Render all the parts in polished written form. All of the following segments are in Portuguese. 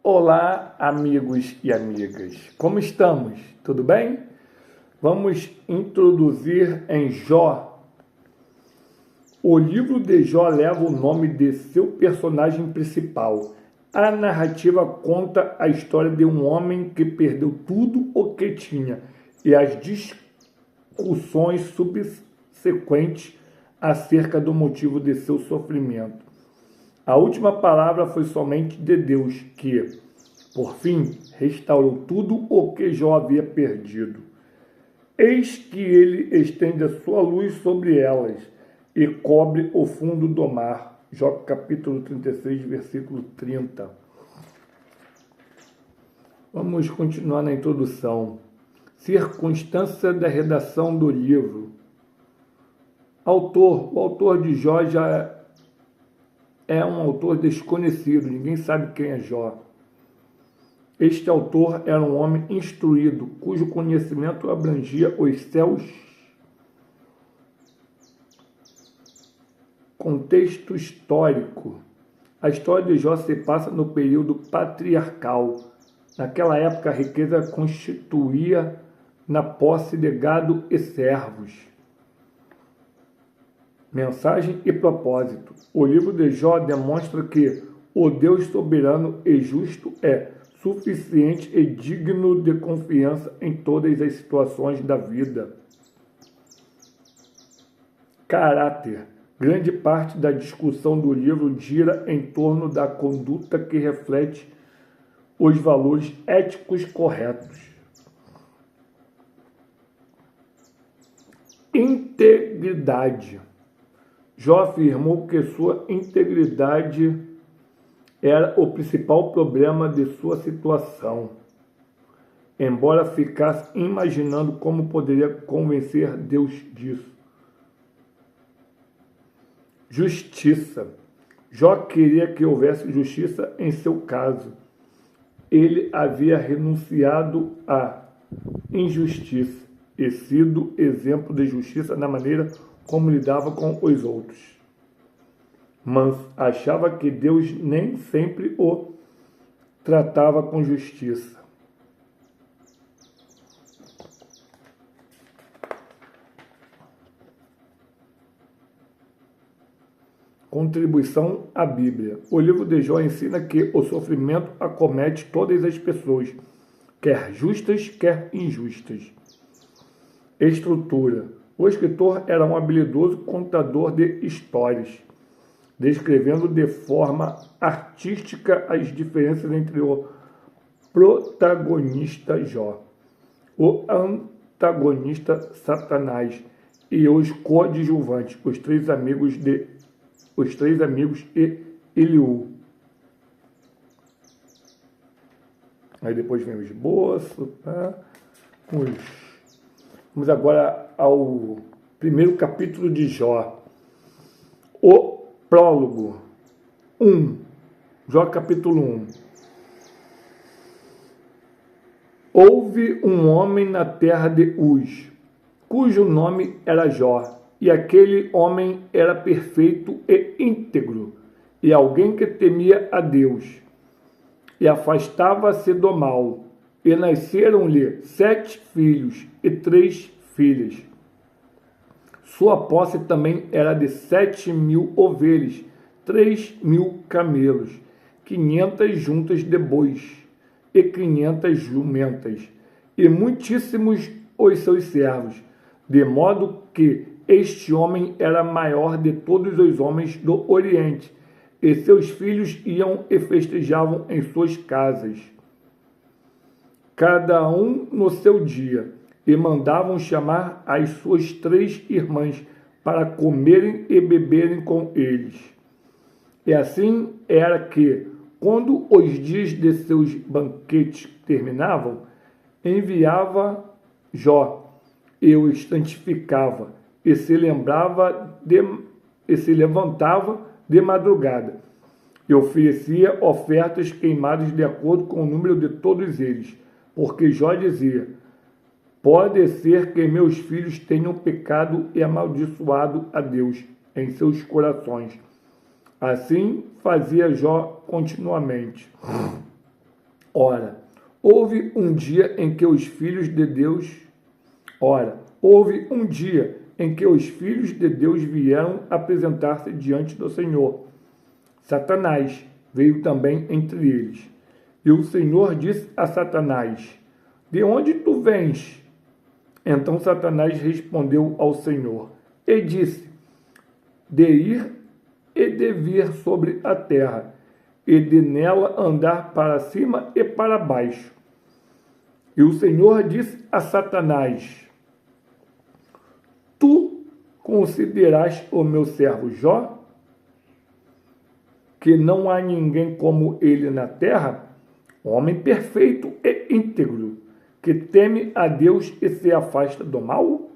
Olá, amigos e amigas. Como estamos? Tudo bem? Vamos introduzir em Jó. O livro de Jó leva o nome de seu personagem principal. A narrativa conta a história de um homem que perdeu tudo o que tinha e as discussões subsequentes acerca do motivo de seu sofrimento. A última palavra foi somente de Deus, que, por fim, restaurou tudo o que Jó havia perdido. Eis que ele estende a sua luz sobre elas e cobre o fundo do mar. Jó capítulo 36, versículo 30. Vamos continuar na introdução. Circunstância da redação do livro. O autor de Jó já é um autor desconhecido, ninguém sabe quem é Jó. Este autor era um homem instruído, cujo conhecimento abrangia os céus. Contexto histórico. A história de Jó se passa no período patriarcal. Naquela época, a riqueza constituía na posse de gado e servos. Mensagem e propósito. O livro de Jó demonstra que o Deus soberano e justo é suficiente e digno de confiança em todas as situações da vida. Caráter. Grande parte da discussão do livro gira em torno da conduta que reflete os valores éticos corretos. Integridade. Jó afirmou que sua integridade era o principal problema de sua situação, embora ficasse imaginando como poderia convencer Deus disso. Justiça. Jó queria que houvesse justiça em seu caso. Ele havia renunciado à injustiça e sido exemplo de justiça na maneira como lidava com os outros. Mas achava que Deus nem sempre o tratava com justiça. Contribuição à Bíblia. O livro de Jó ensina que o sofrimento acomete todas as pessoas, quer justas, quer injustas. Estrutura. O escritor era um habilidoso contador de histórias, descrevendo de forma artística as diferenças entre o protagonista Jó, o antagonista Satanás e os coadjuvantes, os três amigos e Eliú. Aí depois vem o esboço, tá? Vamos agora ao primeiro capítulo de Jó. O prólogo. 1. Jó capítulo 1. Houve um homem na terra de Uz, cujo nome era Jó, e aquele homem era perfeito e íntegro, e alguém que temia a Deus, e afastava-se do mal. E nasceram-lhe 7 filhos e 3 filhas. Sua posse também era de 7.000 ovelhas, 3.000 camelos, 500 juntas de bois e 500 jumentas, e muitíssimos os seus servos, de modo que este homem era maior de todos os homens do Oriente, e seus filhos iam e festejavam em suas casas, cada um no seu dia, e mandavam chamar as suas 3 irmãs para comerem e beberem com eles. E assim era que, quando os dias de seus banquetes terminavam, enviava Jó e o santificava, e se levantava de madrugada, e oferecia ofertas queimadas de acordo com o número de todos eles, porque Jó dizia: pode ser que meus filhos tenham pecado e amaldiçoado a Deus em seus corações. Assim fazia Jó continuamente. Ora, houve um dia em que os filhos de Deus vieram apresentar-se diante do Senhor. Satanás veio também entre eles. E o Senhor disse a Satanás: De onde tu vens? Então Satanás respondeu ao Senhor e disse: De ir e de vir sobre a terra, e de nela andar para cima e para baixo. E o Senhor disse a Satanás: Tu consideraste o meu servo Jó, que não há ninguém como ele na terra, homem perfeito e íntegro, que teme a Deus e se afasta do mal?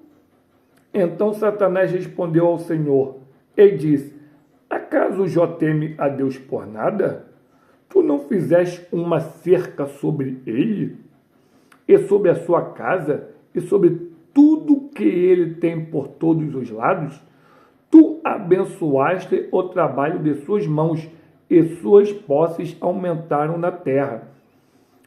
Então Satanás respondeu ao Senhor e disse: Acaso Jó teme a Deus por nada? Tu não fizeste uma cerca sobre ele, e sobre a sua casa, e sobre tudo que ele tem por todos os lados? Tu abençoaste o trabalho de suas mãos, e suas posses aumentaram na terra.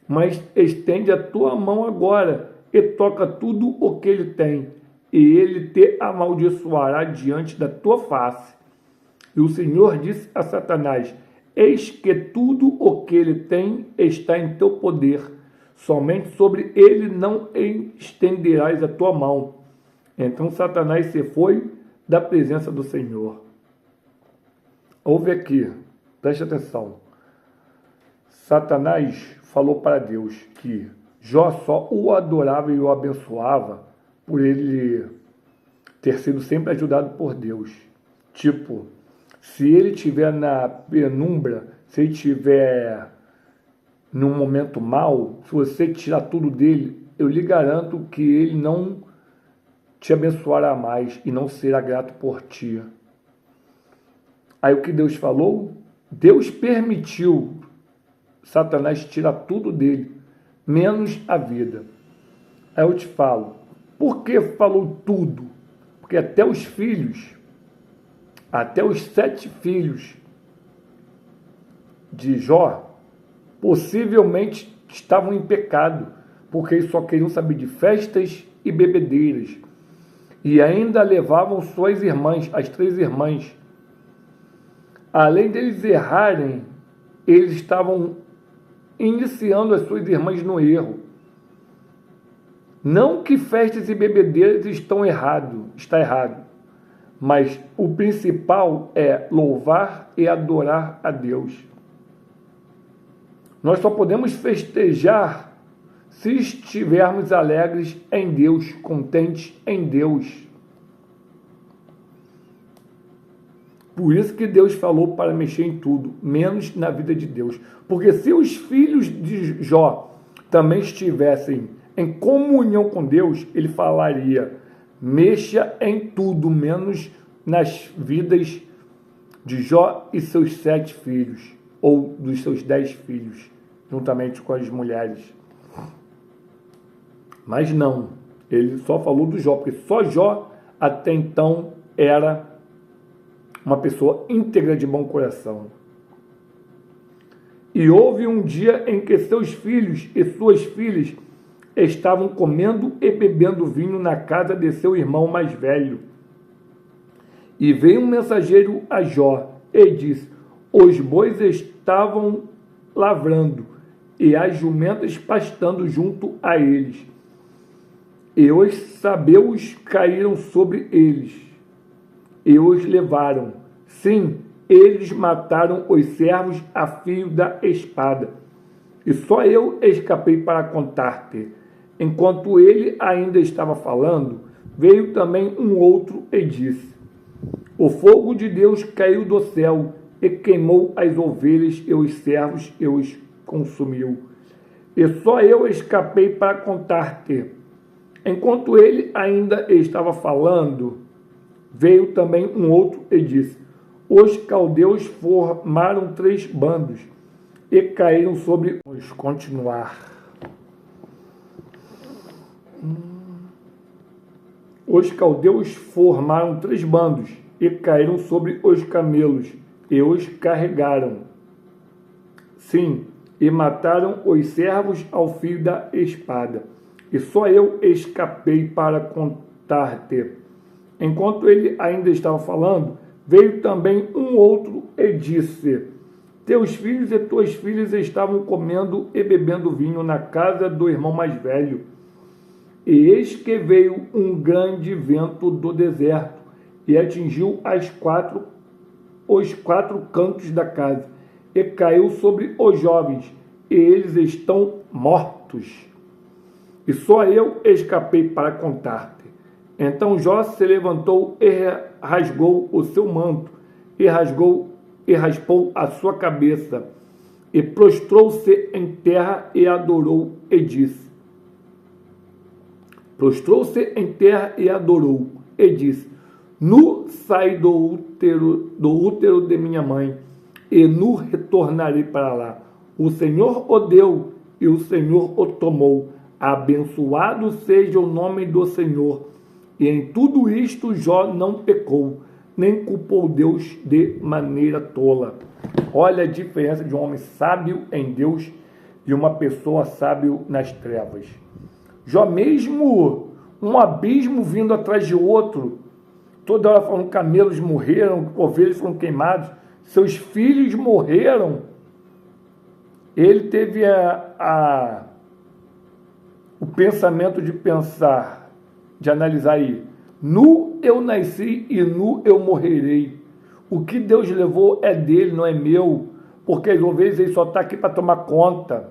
Mas estende a tua mão agora, e toca tudo o que ele tem, e ele te amaldiçoará diante da tua face. E o Senhor disse a Satanás: Eis que tudo o que ele tem está em teu poder, somente sobre ele não estenderás a tua mão. Então Satanás se foi da presença do Senhor. Ouve aqui, preste atenção. Satanás falou para Deus que Jó só o adorava e o abençoava por ele ter sido sempre ajudado por Deus. Tipo, se ele estiver na penumbra, se ele estiver num momento mau, se você tirar tudo dele, eu lhe garanto que ele não te abençoará mais e não será grato por ti. Aí o que Deus falou? Deus permitiu Satanás tirar tudo dele, menos a vida. Aí eu te falo, por que falou tudo? Porque até os 7 filhos de Jó, possivelmente estavam em pecado, porque eles só queriam saber de festas e bebedeiras. E ainda levavam suas irmãs, as 3 irmãs. Além deles errarem, eles estavam iniciando as suas irmãs no erro. Não que festas e bebedeiras está errado. Mas o principal é louvar e adorar a Deus. Nós só podemos festejar se estivermos alegres em Deus, contentes em Deus. Por isso que Deus falou para mexer em tudo, menos na vida de Deus. Porque se os filhos de Jó também estivessem em comunhão com Deus, ele falaria: mexa em tudo, menos nas vidas de Jó e seus 7 filhos, ou dos seus 10 filhos, juntamente com as mulheres. Mas não, ele só falou do Jó, porque só Jó até então era uma pessoa íntegra de bom coração. E houve um dia em que seus filhos e suas filhas estavam comendo e bebendo vinho na casa de seu irmão mais velho. E veio um mensageiro a Jó e disse: Os bois estavam lavrando e as jumentas pastando junto a eles. E os sabeus caíram sobre eles e os levaram. Sim, eles mataram os servos a fio da espada. E só eu escapei para contar-te. Enquanto ele ainda estava falando, veio também um outro e disse: O fogo de Deus caiu do céu e queimou as ovelhas e os servos e os consumiu. E só eu escapei para contar-te. Enquanto ele ainda estava falando, veio também um outro e disse: Os caldeus formaram 3 bandos e caíram sobre... Vamos continuar. Os caldeus formaram 3 bandos e caíram sobre os camelos e os carregaram. Sim, e mataram os servos ao fio da espada. E só eu escapei para contar-te. Enquanto ele ainda estava falando, veio também um outro e disse: teus filhos e tuas filhas estavam comendo e bebendo vinho na casa do irmão mais velho. E eis que veio um grande vento do deserto e atingiu os quatro cantos da casa e caiu sobre os jovens, e eles estão mortos. E só eu escapei para contar-te. Então Jó se levantou e rasgou o seu manto, e raspou a sua cabeça, e prostrou-se em terra e adorou, e disse: nu saí do útero de minha mãe, e nu retornarei para lá. O Senhor o deu, e o Senhor o tomou. Abençoado seja o nome do Senhor. E em tudo isto Jó não pecou, nem culpou Deus de maneira tola. Olha a diferença de um homem sábio em Deus e uma pessoa sábio nas trevas. Jó, mesmo um abismo vindo atrás de outro, toda hora falando camelos morreram, ovelhas foram queimados, seus filhos morreram, ele teve o pensamento de analisar aí: nu eu nasci e nu eu morrerei. O que Deus levou é dele, não é meu, porque as ovelhas ele só está aqui para tomar conta.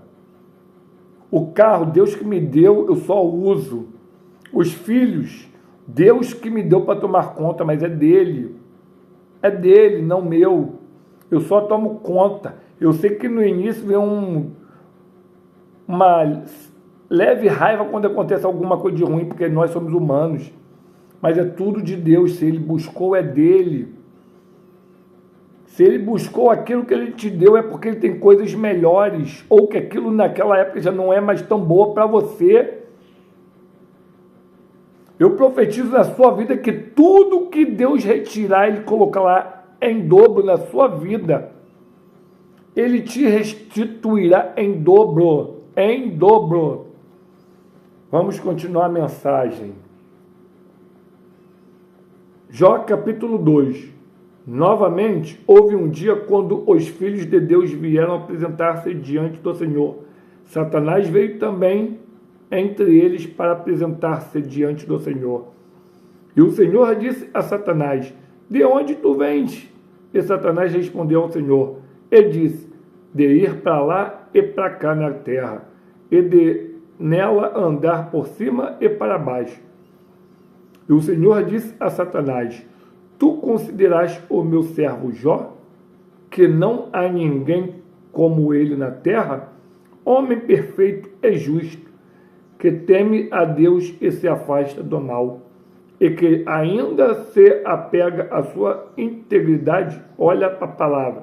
O carro, Deus que me deu, eu só uso. Os filhos, Deus que me deu para tomar conta, mas é dele. É dele, não meu. Eu só tomo conta. Eu sei que no início vem uma leve raiva quando acontece alguma coisa de ruim, porque nós somos humanos. Mas é tudo de Deus. Se ele buscou, é dele. Se ele buscou aquilo que ele te deu, é porque ele tem coisas melhores, ou que aquilo naquela época já não é mais tão boa para você. Eu profetizo na sua vida que tudo que Deus retirar, ele colocará em dobro na sua vida. Ele te restituirá em dobro. Em dobro. Vamos continuar a mensagem. Jó capítulo 2. Novamente, houve um dia quando os filhos de Deus vieram apresentar-se diante do Senhor. Satanás veio também entre eles para apresentar-se diante do Senhor. E o Senhor disse a Satanás: de onde tu vens? E Satanás respondeu ao Senhor e disse: de ir para lá e para cá na terra, e de nela andar por cima e para baixo. E o Senhor disse a Satanás: tu consideras o meu servo Jó, que não há ninguém como ele na terra, homem perfeito e justo, que teme a Deus e se afasta do mal, e que ainda se apega à sua integridade. Olha para a palavra.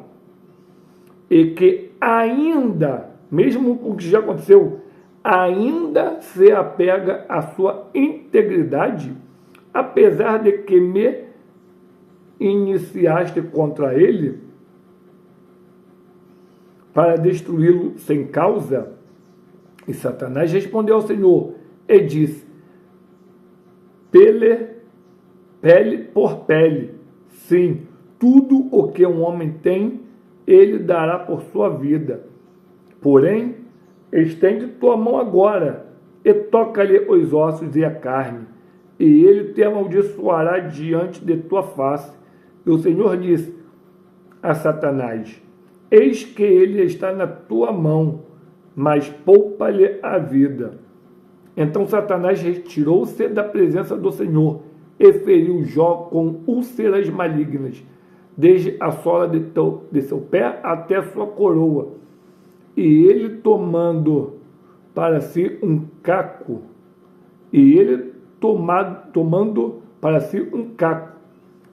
E que ainda, mesmo com o que já aconteceu, ainda se apega à sua integridade, apesar de que me iniciaste contra ele para destruí-lo sem causa? E Satanás respondeu ao Senhor e disse: pele por pele, sim, tudo o que um homem tem, ele dará por sua vida. Porém, estende tua mão agora e toca-lhe os ossos e a carne, e ele te amaldiçoará diante de tua face. E o Senhor disse a Satanás: eis que ele está na tua mão, mas poupa-lhe a vida. Então Satanás retirou-se da presença do Senhor e feriu Jó com úlceras malignas, desde a sola de seu pé até a sua coroa. E ele tomando para si um caco,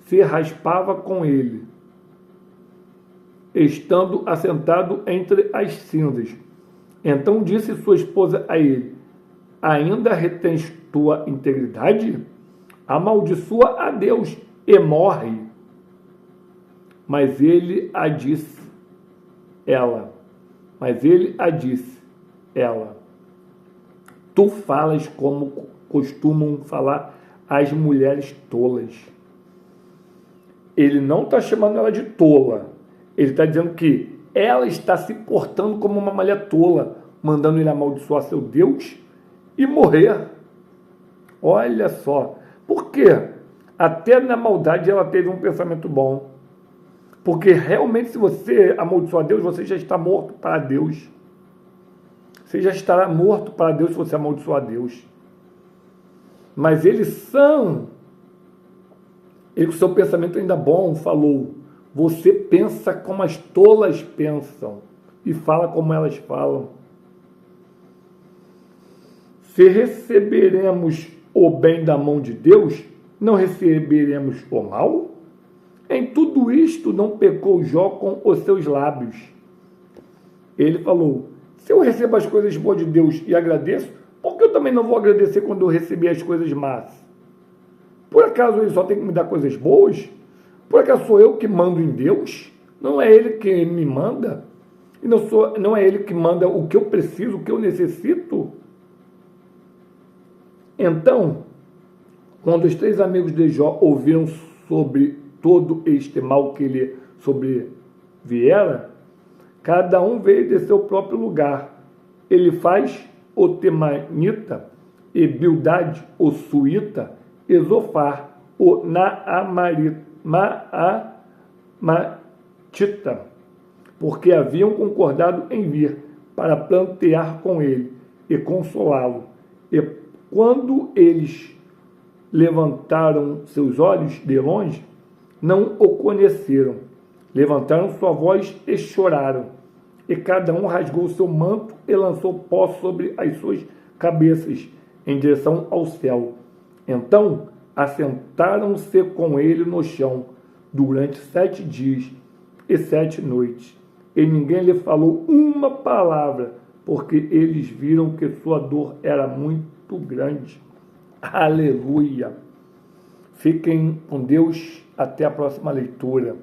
se raspava com ele, estando assentado entre as cinzas. Então disse sua esposa a ele: ainda retens tua integridade? Amaldiçoa a Deus e morre. Mas ele a disse, ela: Mas ele a disse, ela, tu falas como costumam falar as mulheres tolas. Ele não está chamando ela de tola. Ele está dizendo que ela está se portando como uma mulher tola, mandando ele amaldiçoar seu Deus e morrer. Olha só. Por quê? Até na maldade ela teve um pensamento bom. Porque realmente, se você amaldiçoar Deus, você já está morto para Deus. Você já estará morto para Deus se você amaldiçoar Deus. Mas eles ele com seu pensamento ainda bom falou, você pensa como as tolas pensam e fala como elas falam. Se receberemos o bem da mão de Deus, não receberemos o mal? Em tudo isto não pecou Jó com os seus lábios. Ele falou, se eu recebo as coisas boas de Deus e agradeço, por que eu também não vou agradecer quando eu receber as coisas más? Por acaso ele só tem que me dar coisas boas? Por acaso sou eu que mando em Deus? Não é ele que me manda? E não é ele que manda o que eu preciso, o que eu necessito? Então, quando os 3 amigos de Jó ouviram sobre todo este mal que lhe sobreviera, cada um veio de seu próprio lugar. Elifaz, o temanita, e Bildade, o suíta, e Zofar, o naamatita, porque haviam concordado em vir para plantear com ele e consolá-lo. E quando eles levantaram seus olhos de longe, não o conheceram. Levantaram sua voz e choraram. E cada um rasgou seu manto e lançou pó sobre as suas cabeças, em direção ao céu. Então, assentaram-se com ele no chão, durante 7 dias e 7 noites. E ninguém lhe falou uma palavra, porque eles viram que sua dor era muito grande. Aleluia! Fiquem com Deus, até a próxima leitura.